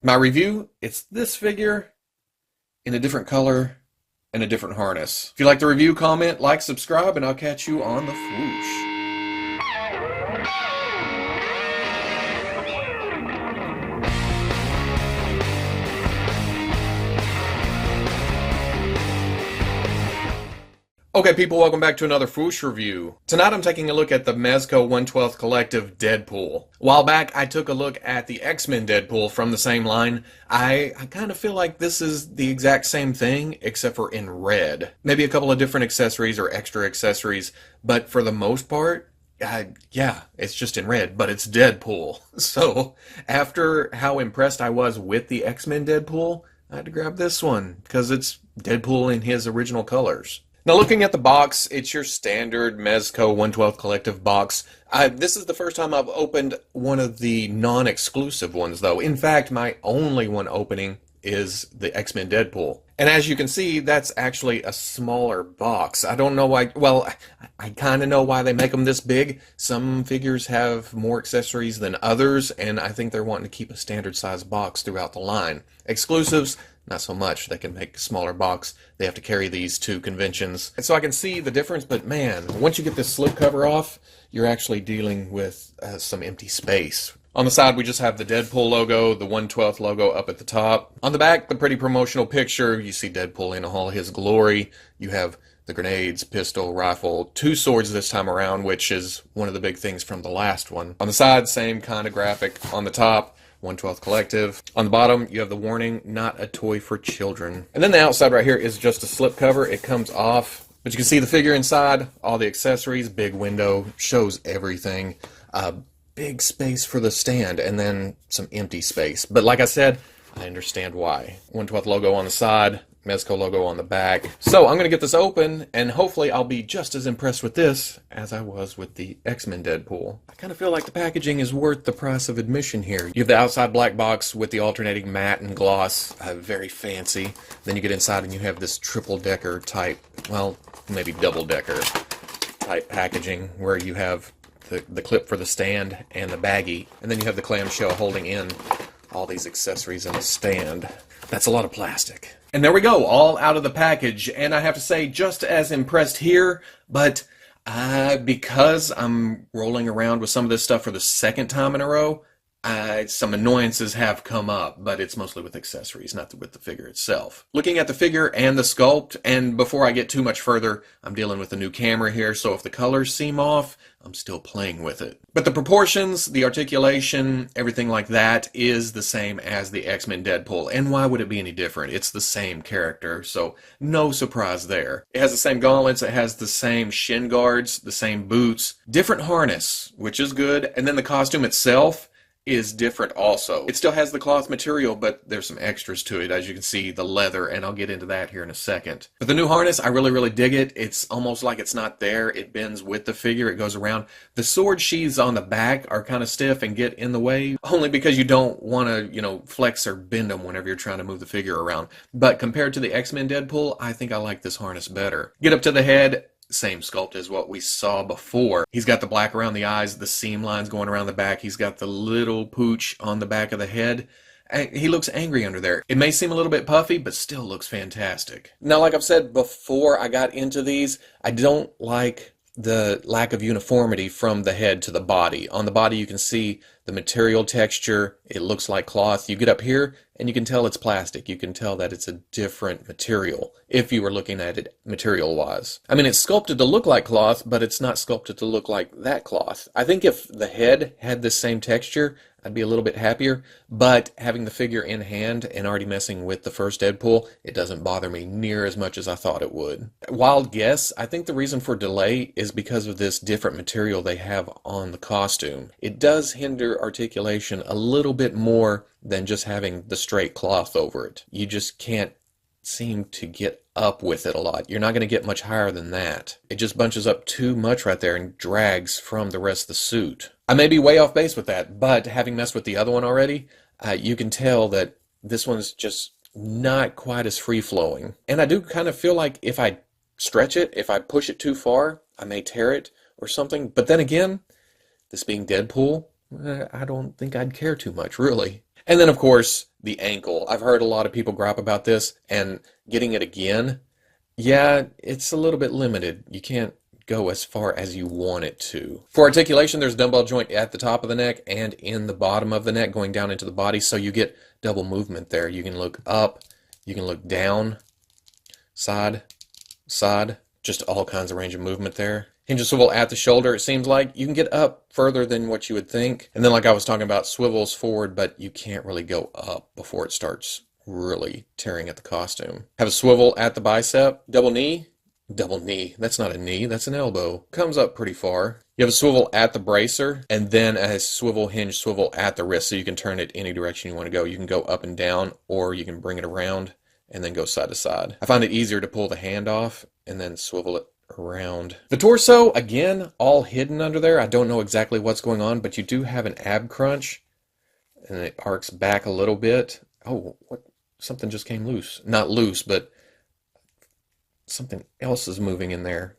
My review, it's this figure in a different color and a different harness. If you like the review, comment, like, subscribe, and I'll catch you on the Fwoosh. Okay, people, welcome back to another Fwoosh review. Tonight I'm taking a look at the Mezco 1/12 Collective Deadpool. A while back, I took a look at the X-Men Deadpool from the same line. I kind of feel like this is the exact same thing, except for in red. Maybe a couple of different accessories or extra accessories, but for the most part, yeah, it's just in red, but it's Deadpool. So, after how impressed I was with the X-Men Deadpool, I had to grab this one, because it's Deadpool in his original colors. Now, looking at the box, it's your standard Mezco 1/12 Collective box. This is the first time I've opened one of the non-exclusive ones, though. In fact, my only one opening is the X-Men Deadpool. And as you can see, that's actually a smaller box. I don't know why, well, I kind of know why they make them this big. Some figures have more accessories than others, and I think they're wanting to keep a standard size box throughout the line. Exclusives, not so much. They can make a smaller box. They have to carry these to conventions. And so I can see the difference, but man, once you get this slip cover off, you're actually dealing with some empty space. On the side, we just have the Deadpool logo, the 1/12 logo up at the top. On the back, the pretty promotional picture. You see Deadpool in all his glory. You have the grenades, pistol, rifle, 2 swords this time around, which is one of the big things from the last one. On the side, same kind of graphic. On the top, 1/12 Collective. On the bottom, you have the warning, not a toy for children. And then the outside right here is just a slip cover. It comes off, but you can see the figure inside, all the accessories, big window, shows everything. Big space for the stand, and then some empty space. But like I said, I understand why. 1/12 logo on the side, Mezco logo on the back. So I'm going to get this open, and hopefully I'll be just as impressed with this as I was with the X-Men Deadpool. I kind of feel like the packaging is worth the price of admission here. You have the outside black box with the alternating matte and gloss, very fancy. Then you get inside and you have this triple-decker type, well, maybe double-decker type packaging, where you have the clip for the stand and the baggie, and then you have the clamshell holding in all these accessories in a stand. That's a lot of plastic. And there we go, all out of the package. And I have to say, just as impressed here, but because I'm rolling around with some of this stuff for the second time in a row, some annoyances have come up, but it's mostly with accessories, not with the figure itself. Looking at the figure and the sculpt, and before I get too much further, I'm dealing with a new camera here, so if the colors seem off, I'm still playing with it. But the proportions, the articulation, everything like that is the same as the X-Men Deadpool. And why would it be any different? It's the same character, so no surprise there. It has the same gauntlets, it has the same shin guards, the same boots, different harness, which is good, and then the costume itself is different also. It still has the cloth material, but there's some extras to it. As you can see, the leather, and I'll get into that here in a second. But the new harness, I really dig it. It's almost like it's not there. It bends with the figure. It goes around. The sword sheaths on the back are kind of stiff and get in the way, only because you don't want to, flex or bend them whenever you're trying to move the figure around. But compared to the X-Men Deadpool, I think I like this harness better. Get up to the head. Same sculpt as what we saw before. He's got the black around the eyes, the seam lines going around the back. He's got the little pooch on the back of the head. He looks angry under there. It may seem a little bit puffy, but still looks fantastic. Now, like I've said before I got into these, I don't like the lack of uniformity from the head to the body. On the body, you can see the material texture. It looks like cloth. You get up here, and you can tell it's plastic. You can tell that it's a different material if you were looking at it material-wise. I mean, it's sculpted to look like cloth, but it's not sculpted to look like that cloth. I think if the head had the same texture, I'd be a little bit happier, but having the figure in hand and already messing with the first Deadpool, it doesn't bother me near as much as I thought it would. Wild guess, I think the reason for delay is because of this different material they have on the costume. It does hinder articulation a little bit more than just having the straight cloth over it. You just can't seem to get up with it a lot. You're not going to get much higher than that. It just bunches up too much right there and drags from the rest of the suit. I may be way off base with that, but having messed with the other one already, you can tell that this one's just not quite as free-flowing. And I do kind of feel like if I stretch it, if I push it too far, I may tear it or something. But then again, this being Deadpool, I don't think I'd care too much, really. And then, of course, the ankle. I've heard a lot of people gripe about this, and getting it again, yeah, it's a little bit limited. You can't go as far as you want it to. For articulation, there's a dumbbell joint at the top of the neck and in the bottom of the neck going down into the body, so you get double movement there. You can look up, you can look down, side, side, just all kinds of range of movement there. Hinge and swivel at the shoulder, it seems like you can get up further than what you would think. And then like I was talking about, swivels forward, but you can't really go up before it starts really tearing at the costume. Have a swivel at the bicep, double knee, that's not a knee, that's an elbow. Comes up pretty far. You have a swivel at the bracer, and then a swivel hinge swivel at the wrist, so you can turn it any direction you want to go. You can go up and down, or you can bring it around and then go side to side. I find it easier to pull the hand off and then swivel it around. The torso, again, all hidden under there. I don't know exactly what's going on, but you do have an ab crunch, and it arcs back a little bit. Oh, what? Something just came loose. Not loose, but something else is moving in there.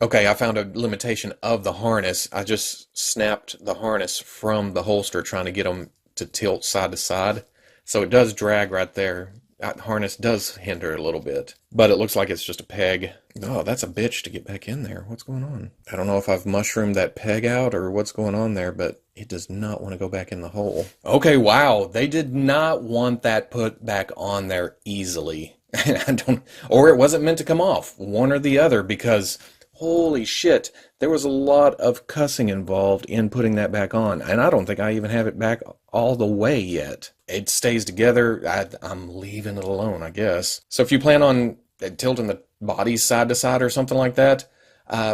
Okay, I found a limitation of the harness. I just snapped the harness from the holster trying to get them to tilt side to side. So it does drag right there. That harness does hinder a little bit, but it looks like it's just a peg. Oh, that's a bitch to get back in there. What's going on? I don't know if I've mushroomed that peg out or what's going on there, but it does not want to go back in the hole. Okay, wow. They did not want that put back on there easily. Or it wasn't meant to come off, one or the other, because holy shit, there was a lot of cussing involved in putting that back on, and I don't think I even have it back all the way yet. It stays together. I'm leaving it alone, I guess. So if you plan on tilting the body side to side or something like that,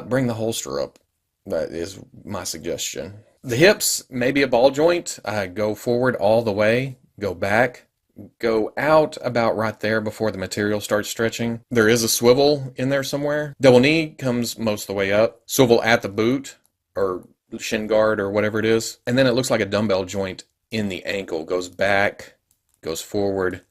bring the holster up. That is my suggestion. The hips, maybe a ball joint. Go forward all the way, go back, go out about right there before the material starts stretching. There is a swivel in there somewhere. Double knee comes most of the way up. Swivel at the boot or shin guard or whatever it is. And then it looks like a dumbbell joint in the ankle. Goes back, goes forward,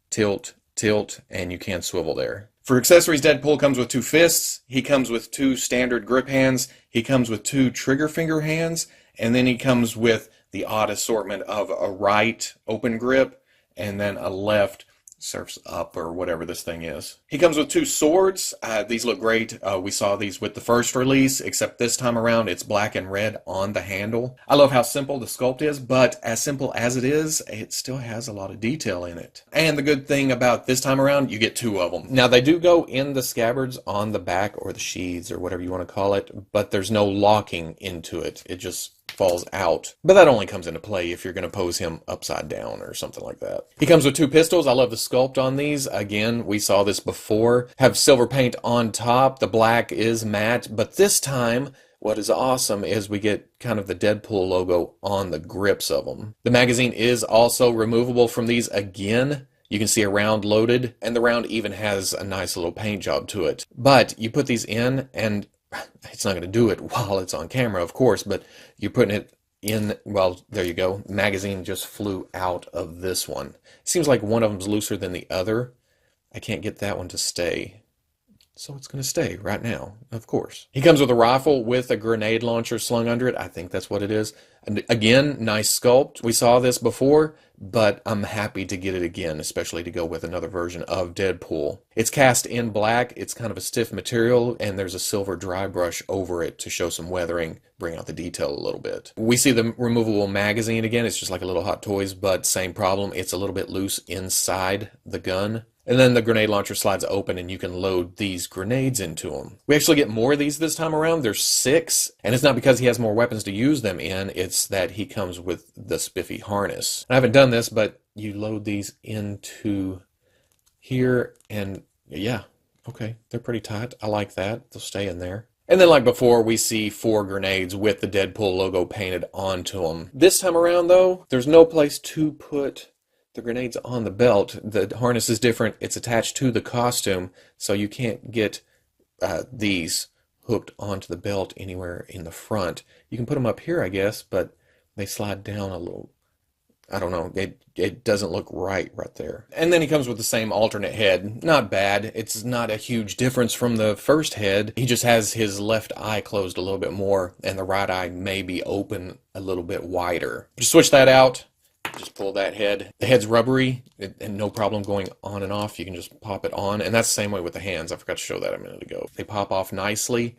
tilt, tilt, and you can swivel there. For accessories, Deadpool comes with 2 fists. He comes with 2 standard grip hands. He comes with 2 trigger finger hands. And then he comes with the odd assortment of a right open grip and then a left surfs up or whatever this thing is. He comes with 2 swords. These look great. We saw these with the first release, except this time around it's black and red on the handle. I love how simple the sculpt is, but as simple as it is, it still has a lot of detail in it. And the good thing about this time around, you get 2 of them. Now they do go in the scabbards on the back or the sheaths or whatever you want to call it, but there's no locking into it. It just falls out. But that only comes into play if you're going to pose him upside down or something like that. He comes with 2 pistols. I love the sculpt on these. Again, we saw this before. Have silver paint on top. The black is matte, but this time what is awesome is we get kind of the Deadpool logo on the grips of them. The magazine is also removable from these again. You can see a round loaded, and the round even has a nice little paint job to it. But you put these in, and it's not going to do it while it's on camera, of course, but you're putting it in, well, there you go. The magazine just flew out of this one. It seems like one of them's looser than the other. I can't get that one to stay. So it's going to stay right now, of course. He comes with a rifle with a grenade launcher slung under it. I think that's what it is. And again, nice sculpt. We saw this before, but I'm happy to get it again, especially to go with another version of Deadpool. It's cast in black. It's kind of a stiff material, and there's a silver dry brush over it to show some weathering, bring out the detail a little bit. We see the removable magazine again. It's just like a little Hot Toys, but same problem. It's a little bit loose inside the gun. And then the grenade launcher slides open and you can load these grenades into them. We actually get more of these this time around. There's 6. And it's not because he has more weapons to use them in. It's that he comes with the spiffy harness. I haven't done this, but you load these into here. And yeah, okay, they're pretty tight. I like that. They'll stay in there. And then like before, we see 4 grenades with the Deadpool logo painted onto them. This time around, though, there's no place to put the grenade's on the belt. The harness is different. It's attached to the costume, so you can't get these hooked onto the belt anywhere in the front. You can put them up here, I guess, but they slide down a little. I don't know. It doesn't look right there. And then he comes with the same alternate head. Not bad. It's not a huge difference from the first head. He just has his left eye closed a little bit more, and the right eye may be open a little bit wider. Just switch that out. Just pull that head. The head's rubbery and no problem going on and off. You can just pop it on. And that's the same way with the hands. I forgot to show that a minute ago. They pop off nicely,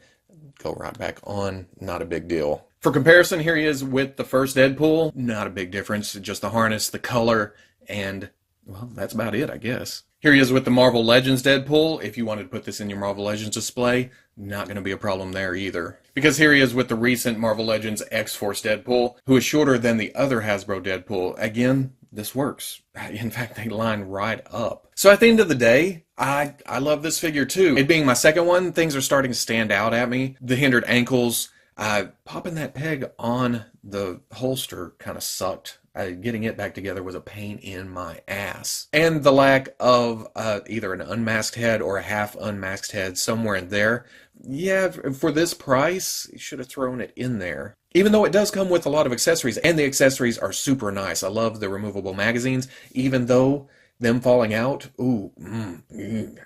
go right back on. Not a big deal. For comparison, here he is with the first Deadpool. Not a big difference. Just the harness, the color, and, well, that's about it, I guess. Here he is with the Marvel Legends Deadpool. If you wanted to put this in your Marvel Legends display, not going to be a problem there either. Because here he is with the recent Marvel Legends X-Force Deadpool, who is shorter than the other Hasbro Deadpool. Again, this works. In fact, they line right up. So at the end of the day, I love this figure too. It being my second one, things are starting to stand out at me. The hindered ankles, popping that peg on the holster kind of sucked. Getting it back together was a pain in my ass. And the lack of either an unmasked head or a half unmasked head somewhere in there. Yeah, for this price, you should have thrown it in there. Even though it does come with a lot of accessories, and the accessories are super nice. I love the removable magazines, even though them falling out,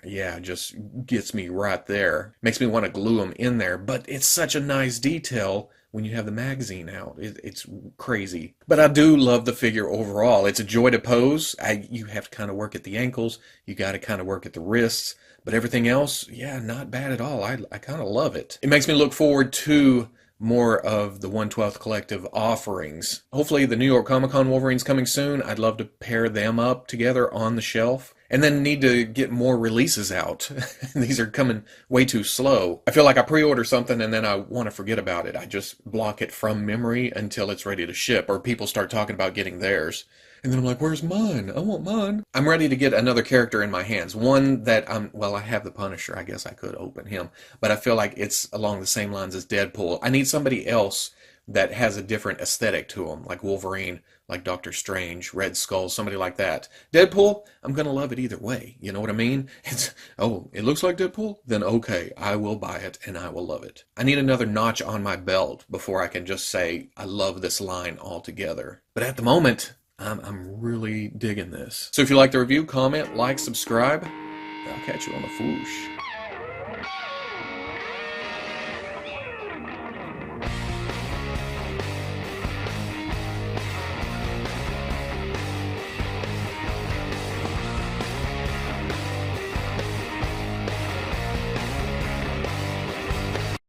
yeah, just gets me right there. Makes me want to glue them in there, but it's such a nice detail when you have the magazine out. It's crazy. But I do love the figure overall. It's a joy to pose. You have to kind of work at the ankles. You got to kind of work at the wrists. But everything else, yeah, not bad at all. I kind of love it. It makes me look forward to more of the 1/12 Collective offerings. Hopefully the New York Comic Con Wolverine's coming soon. I'd love to pair them up together on the shelf. And then need to get more releases out. These are coming way too slow. I feel like I pre-order something and then I want to forget about it. I just block it from memory until it's ready to ship, or people start talking about getting theirs. And then I'm like, where's mine? I want mine. I'm ready to get another character in my hands. One that I have the Punisher. I guess I could open him. But I feel like it's along the same lines as Deadpool. I need somebody else that has a different aesthetic to him, like Wolverine, like Doctor Strange, Red Skull, somebody like that. Deadpool, I'm going to love it either way. You know what I mean? It looks like Deadpool? Then okay, I will buy it and I will love it. I need another notch on my belt before I can just say I love this line altogether. But at the moment, I'm really digging this. So if you like the review, comment, like, subscribe. I'll catch you on the foosh.